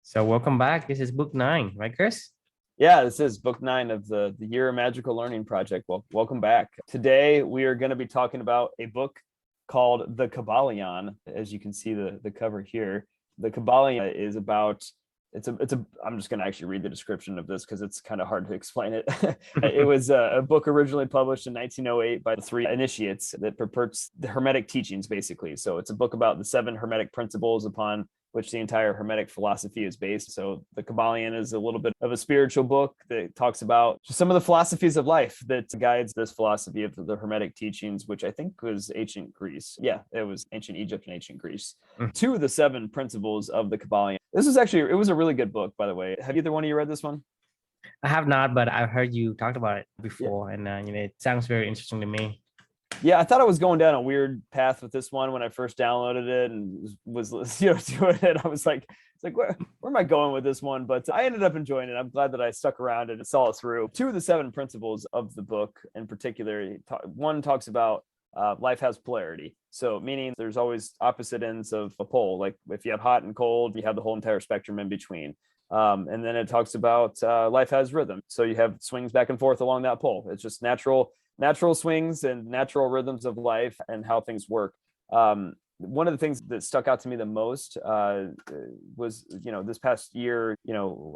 So welcome back. This is book nine, right, Chris? Yeah, this is book 9 of the Year of Magical Learning Project. Well, welcome back. Today, we are going to be talking about a book called The Kybalion. As you can see the cover here, the Kybalion is about I'm just going to actually read the description of this because it's kind of hard to explain it. It was a book originally published in 1908 by the three initiates that purports the hermetic teachings, basically. So it's a book about the 7 hermetic principles upon which the entire hermetic philosophy is based. So the Kabbalion is a little bit of a spiritual book that talks about some of the philosophies of life that guides this philosophy of the hermetic teachings, which I think was ancient Greece. Yeah, it was ancient Egypt and ancient Greece. Mm. 2 of the 7 principles of the Kabbalion. It was a really good book, by the way. Have either one of you read this one? I have not, but I've heard you talked about it Yeah. before, and it sounds very interesting to me. Yeah, I thought I was going down a weird path with this one when I first downloaded it and was doing it. I was like, it's like where am I going with this one? But I ended up enjoying it. I'm glad that I stuck around and saw it through. 2 of the 7 principles of the book, in particular, one talks about life has polarity. So meaning there's always opposite ends of a pole. Like if you have hot and cold, you have the whole entire spectrum in between. And then it talks about life has rhythm. So you have swings back and forth along that pole. It's just natural swings and natural rhythms of life and how things work. One of the things that stuck out to me the most was, this past year,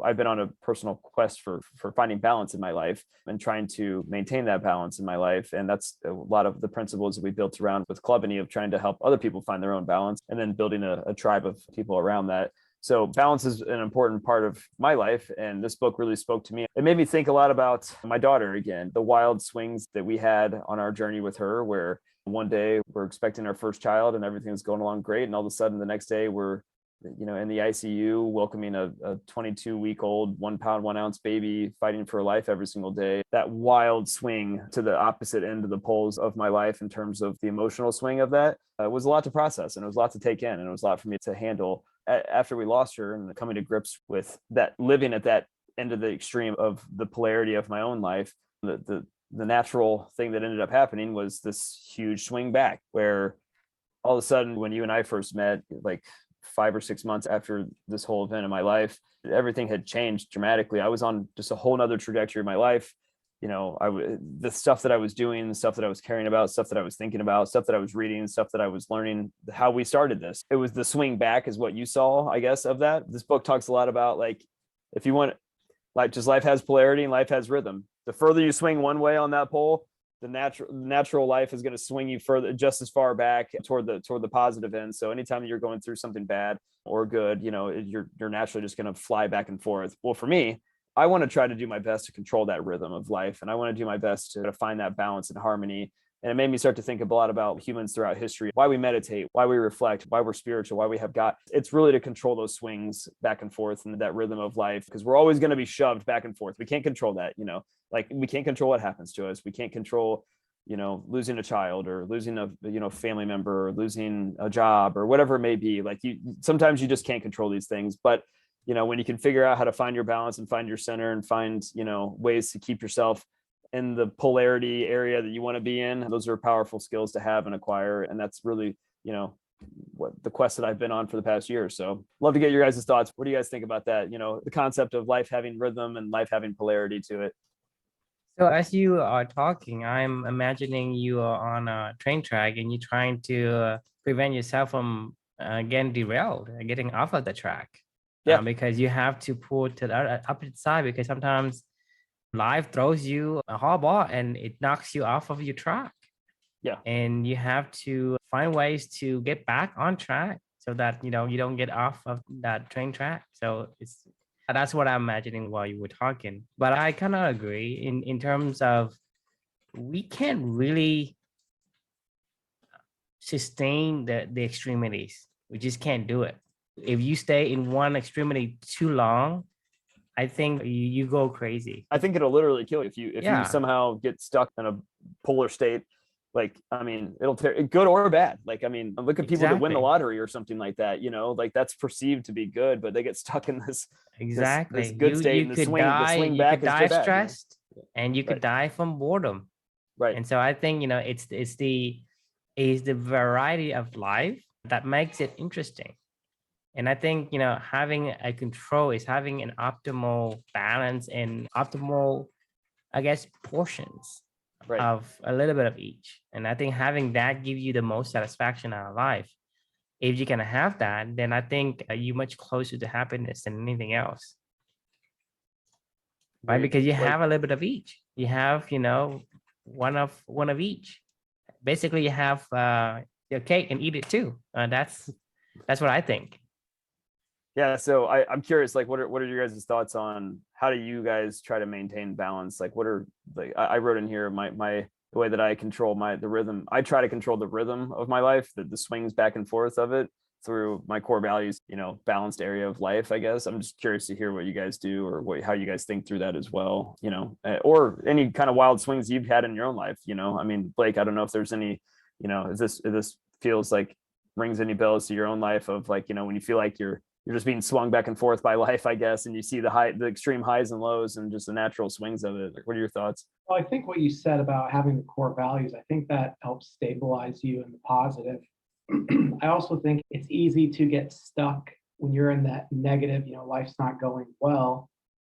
I've been on a personal quest for finding balance in my life and trying to maintain that balance in my life. And that's a lot of the principles that we built around with Kybalion of trying to help other people find their own balance and then building a tribe of people around that. So balance is an important part of my life. And this book really spoke to me. It made me think a lot about my daughter again, the wild swings that we had on our journey with her, where one day we're expecting our first child and everything's going along great. And all of a sudden the next day we're, in the ICU, welcoming a 22-week-old, 1 pound, 1 ounce baby fighting for life every single day. That wild swing to the opposite end of the poles of my life in terms of the emotional swing of that was a lot to process, and it was a lot to take in, and it was a lot for me to handle after we lost her, and coming to grips with that, living at that end of the extreme of the polarity of my own life. The natural thing that ended up happening was this huge swing back, where all of a sudden, when you and I first met, like 5 or 6 months after this whole event in my life, everything had changed dramatically. I was on just a whole nother trajectory of my life. The stuff that I was doing, the stuff that I was caring about, stuff that I was thinking about, stuff that I was reading, stuff that I was learning, how we started this. It was the swing back is what you saw, I guess, of that. This book talks a lot about, like, if you want, like, just life has polarity and life has rhythm. The further you swing one way on that pole, the natural life is going to swing you further, just as far back toward the positive end. So anytime you're going through something bad or good, you're naturally just going to fly back and forth. Well, for me, I want to try to do my best to control that rhythm of life, and I want to do my best to find that balance and harmony. And it made me start to think a lot about humans throughout history, why we meditate, why we reflect, why we're spiritual, why we have God. It's really to control those swings back and forth and that rhythm of life, because we're always going to be shoved back and forth. We can't control that, like we can't control what happens to us. We can't control, losing a child or losing a, family member or losing a job or whatever it may be. Like sometimes you just can't control these things, but when you can figure out how to find your balance and find your center and find, ways to keep yourself in the polarity area that you want to be in, those are powerful skills to have and acquire. And that's really, what the quest that I've been on for the past year. So love to get your guys' thoughts. What do you guys think about that? The concept of life having rhythm and life having polarity to it. So as you are talking, I'm imagining you are on a train track and you're trying to prevent yourself from getting derailed, getting off of the track. Yeah. Because you have to pull to the opposite side, because sometimes life throws you a hard ball and it knocks you off of your track. Yeah. And you have to find ways to get back on track so that, you don't get off of that train track. So that's what I'm imagining while you were talking. But I kind of agree in terms of we can't really sustain the extremities. We just can't do it. If you stay in one extremity too long, I think you go crazy. I think it'll literally kill you if you somehow get stuck in a polar state. Like, I mean, it'll tear, good or bad. Like, I mean, look at people that win the lottery or something like that, like that's perceived to be good, but they get stuck in this this good state, and the swing back is die bad, stressed, and you could die from boredom. Right. And so I think, it's the variety of life that makes it interesting. And I think, having a control is having an optimal balance and optimal, I guess, portions Right. of a little bit of each. And I think having that give you the most satisfaction out of life. If you can have that, then I think you're much closer to happiness than anything else, right? Agreed. Because you Like, have a little bit of each. You have, one of each. Basically, you have your cake and eat it too. That's what I think. yeah. So I'm curious, like, what are your guys' thoughts on how do you guys try to maintain balance? Like, what are like I wrote in here my the way that I control the rhythm. I try to control the rhythm of my life, the swings back and forth of it through my core values, balanced area of life, I guess. I'm just curious to hear what you guys do or how you guys think through that as well, or any kind of wild swings you've had in your own life, I mean, Blake, I don't know if there's any, if this feels like rings any bells to your own life of like, when you feel like you're just being swung back and forth by life, I guess, and you see the extreme highs and lows and just the natural swings of it. Like, what are your thoughts? Well, I think what you said about having the core values, I think that helps stabilize you in the positive. I also think it's easy to get stuck when you're in that negative, life's not going well,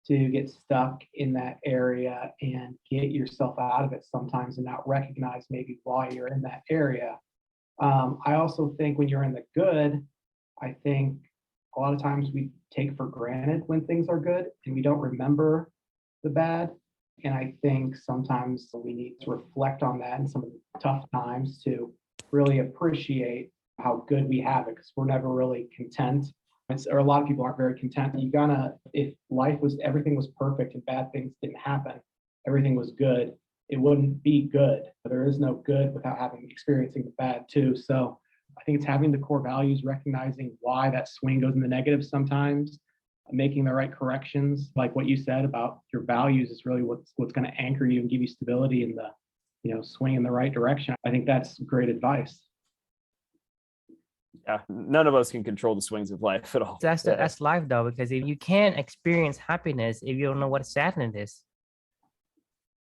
to get stuck in that area and get yourself out of it sometimes and not recognize maybe why you're in that area. I also think when you're in the good, I think a lot of times we take for granted when things are good and we don't remember the bad. And I think sometimes we need to reflect on that in some of the tough times to really appreciate how good we have it, because we're never really content. Or a lot of people aren't very content. If everything was perfect and bad things didn't happen, everything was good, it wouldn't be good. There is no good without experiencing the bad too. So I think it's having the core values, recognizing why that swing goes in the negative sometimes, making the right corrections, like what you said about your values is really what's going to anchor you and give you stability in the, swing in the right direction. I think that's great advice. Yeah, none of us can control the swings of life at all. That's life though, because if you can't experience happiness if you don't know what sadness is,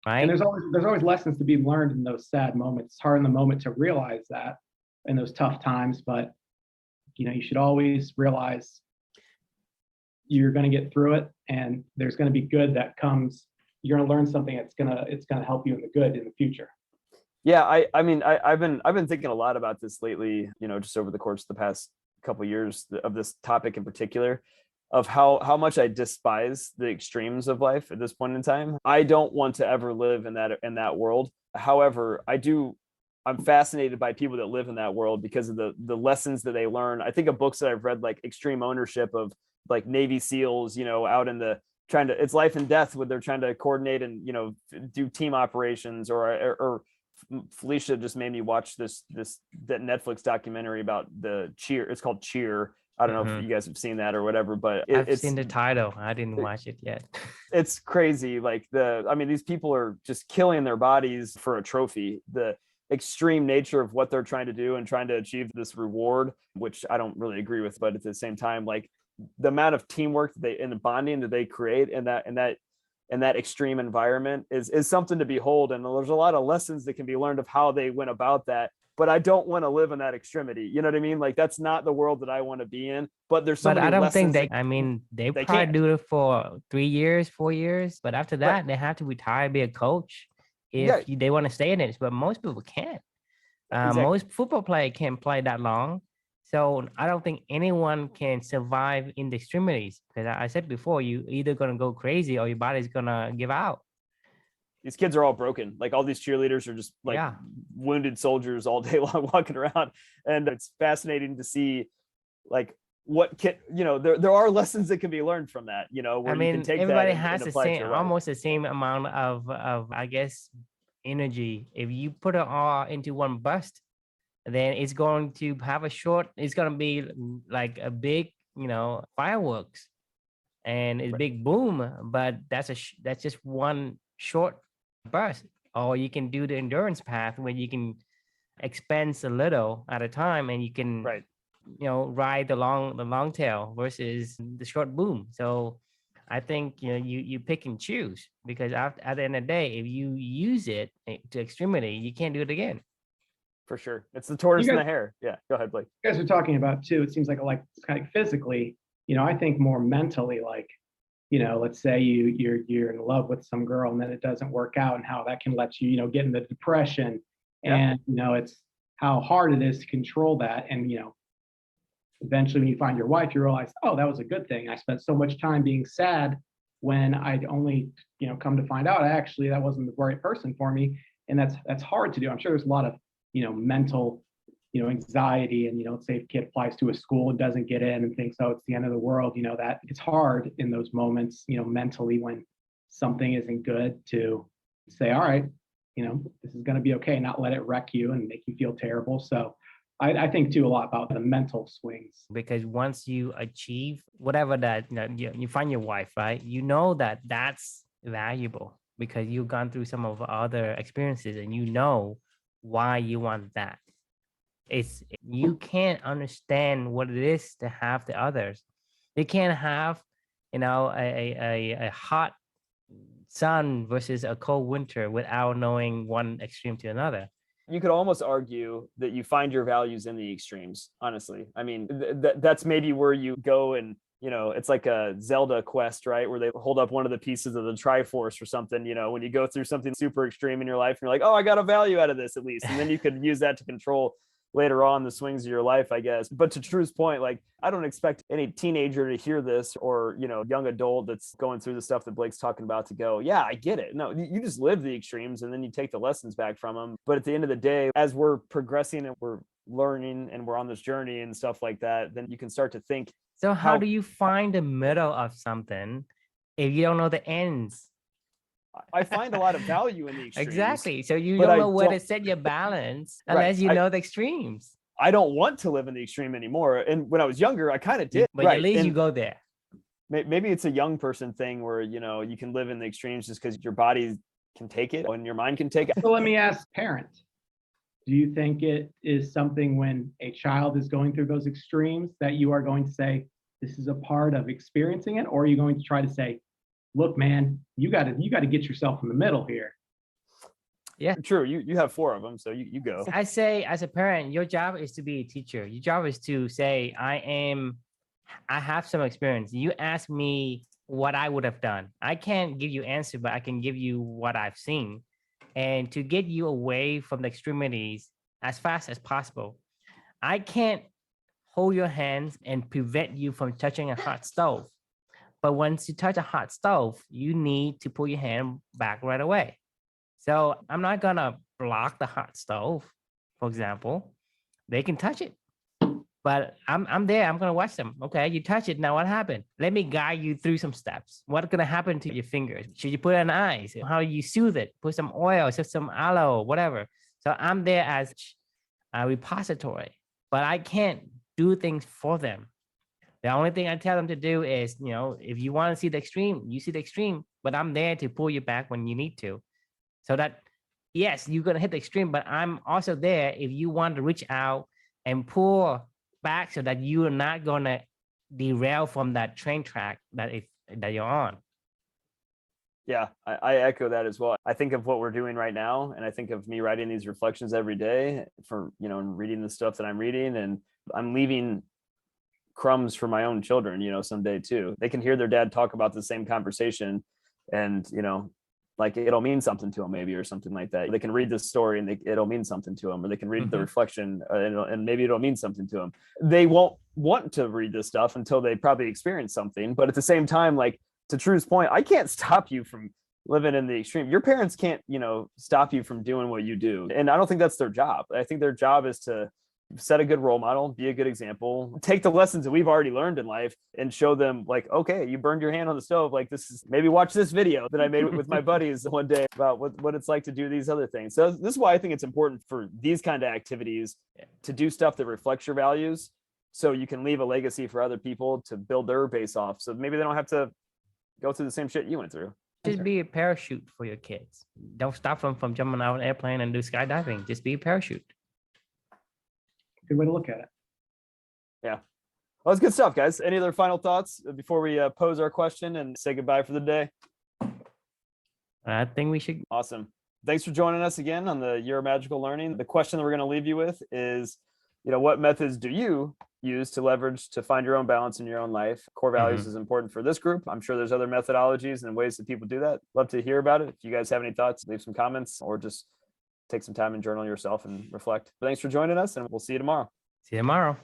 right? And there's always lessons to be learned in those sad moments. It's hard in the moment to realize that in those tough times, but you should always realize you're going to get through it, and there's going to be good that comes. You're going to learn something it's going to help you in the good in the future. Yeah, I mean, I've been thinking a lot about this lately, just over the course of the past couple of years of this topic in particular, of how much I despise the extremes of life at this point in time. I don't want to ever live in that world. However, I'm fascinated by people that live in that world because of the lessons that they learn. I think of books that I've read, like Extreme Ownership, of like Navy SEALs, out in the it's life and death when they're trying to coordinate and, do team operations, or Felicia just made me watch that Netflix documentary about the Cheer. It's called Cheer. I don't know if you guys have seen that or whatever, but I've seen the title. I didn't watch it yet. It's crazy. Like these people are just killing their bodies for a trophy. The extreme nature of what they're trying to do and trying to achieve this reward, which I don't really agree with, but at the same time, like the amount of teamwork and the bonding that they create in that extreme environment is something to behold. And there's a lot of lessons that can be learned of how they went about that. But I don't want to live in that extremity. You know what I mean? Like, that's not the world that I want to be in. But there's so many I don't lessons think they probably can't do it for 3 years, 4 years. But after that, they have to retire, be a coach if they want to stay in it. But most people can't. Exactly. Most football players can't play that long. So I don't think anyone can survive in the extremities, because I said before, you either going to go crazy or your body's going to give out. These kids are all broken. Like, all these cheerleaders are just like wounded soldiers all day long walking around. And it's fascinating to see like what can, there are lessons that can be learned from that, where you can take everybody that has almost the same amount of I guess energy. If you put it all into one burst, then it's going to have it's going to be like a big, fireworks and a big boom, but that's just one short burst. Or you can do the endurance path where you can expense a little at a time, and you can ride the long tail versus the short boom. So I think you pick and choose, because at the end of the day, if you use it to extremity, you can't do it again. For sure. It's the tortoise You and guys, the hare. Yeah. Go ahead, Blake. you guys are talking about too, it seems like kind of physically, I think more mentally, like, let's say you're in love with some girl and then it doesn't work out, and how that can let you, get into depression. Yeah. And, it's how hard it is to control that. And, eventually when you find your wife, you realize, oh, that was a good thing. I spent so much time being sad when I'd only, come to find out actually that wasn't the right person for me. And that's hard to do. I'm sure there's a lot of, mental, anxiety, and, let's say if a kid applies to a school and doesn't get in and thinks, oh, it's the end of the world, that it's hard in those moments, mentally, when something isn't good, to say, all right, this is going to be okay, not let it wreck you and make you feel terrible. So I think too a lot about the mental swings. Because once you achieve whatever that, you find your wife, right? That that's valuable because you've gone through some of other experiences and why you want that. It's you can't understand what it is to have the others. You can't have, a hot sun versus a cold winter without knowing one extreme to another. You could almost argue that you find your values in the extremes, honestly. I mean, that's maybe where you go and, it's like a Zelda quest, right? Where they hold up one of the pieces of the Triforce or something, when you go through something super extreme in your life, and you're like, oh, I got a value out of this at least. And then you could use that to control later on the swings of your life, I guess. But to Drew's point, like, I don't expect any teenager to hear this, or, young adult that's going through the stuff that Blake's talking about, to go, yeah, I get it. No, you just live the extremes and then you take the lessons back from them. But at the end of the day, as we're progressing and we're learning and we're on this journey and stuff like that, then you can start to think. So how do you find the middle of something if you don't know the ends? I find a lot of value in the extremes. Exactly. So you don't know where to set your balance unless you know the extremes. I don't want to live in the extreme anymore. And when I was younger, I kind of did. But at least you go there. Maybe it's a young person thing where, you can live in the extremes just because your body can take it and your mind can take it. So let me ask parents, do you think it is something when a child is going through those extremes that you are going to say, this is a part of experiencing it? Or are you going to try to say, look, man, you got to get yourself in the middle here? Yeah, true. You have 4 of them, so you go. I say, as a parent, your job is to be a teacher. Your job is to say, I have some experience. You ask me what I would have done. I can't give you answer, but I can give you what I've seen, and to get you away from the extremities as fast as possible. I can't hold your hands and prevent you from touching a hot stove. But once you touch a hot stove, you need to pull your hand back right away. So I'm not gonna block the hot stove, for example. They can touch it, but I'm there. I'm gonna watch them. Okay, you touch it. Now what happened? Let me guide you through some steps. What's gonna happen to your fingers? Should you put it on ice? How do you soothe it? Put some oil, some aloe, whatever. So I'm there as a repository, but I can't do things for them. The only thing I tell them to do is, if you want to see the extreme, you see the extreme, but I'm there to pull you back when you need to. So that, yes, you're going to hit the extreme, but I'm also there if you want to reach out and pull back so that you are not going to derail from that train track that you're on. Yeah, I echo that as well. I think of what we're doing right now, and I think of me writing these reflections every day for, and reading the stuff that I'm reading, and I'm leaving crumbs for my own children, someday too. They can hear their dad talk about the same conversation, and, like it'll mean something to them maybe, or something like that. They can read this story and it'll mean something to them, or they can read the reflection and maybe it'll mean something to them. They won't want to read this stuff until they probably experience something. But at the same time, like, to True's point, I can't stop you from living in the extreme. Your parents can't, stop you from doing what you do. And I don't think that's their job. I think their job is to set a good role model, be a good example, take the lessons that we've already learned in life and show them, like, okay, you burned your hand on the stove. Like, this is, maybe watch this video that I made with my buddies one day about what it's like to do these other things. So this is why I think it's important for these kind of activities to do stuff that reflects your values, so you can leave a legacy for other people to build their base off. So maybe they don't have to go through the same shit you went through. Just be a parachute for your kids. Don't stop them from jumping out of an airplane and do skydiving. Just be a parachute. Good way to look at it. Yeah. Well, that's good stuff, guys. Any other final thoughts before we pose our question and say goodbye for the day? I think we should. Awesome. Thanks for joining us again on the Year of Magical Learning. The question that we're going to leave you with is, what methods do you use to leverage to find your own balance in your own life? Core values is important for this group. I'm sure there's other methodologies and ways that people do that. Love to hear about it. If you guys have any thoughts, leave some comments or just take some time and journal yourself and reflect. But thanks for joining us, and we'll see you tomorrow. See you tomorrow.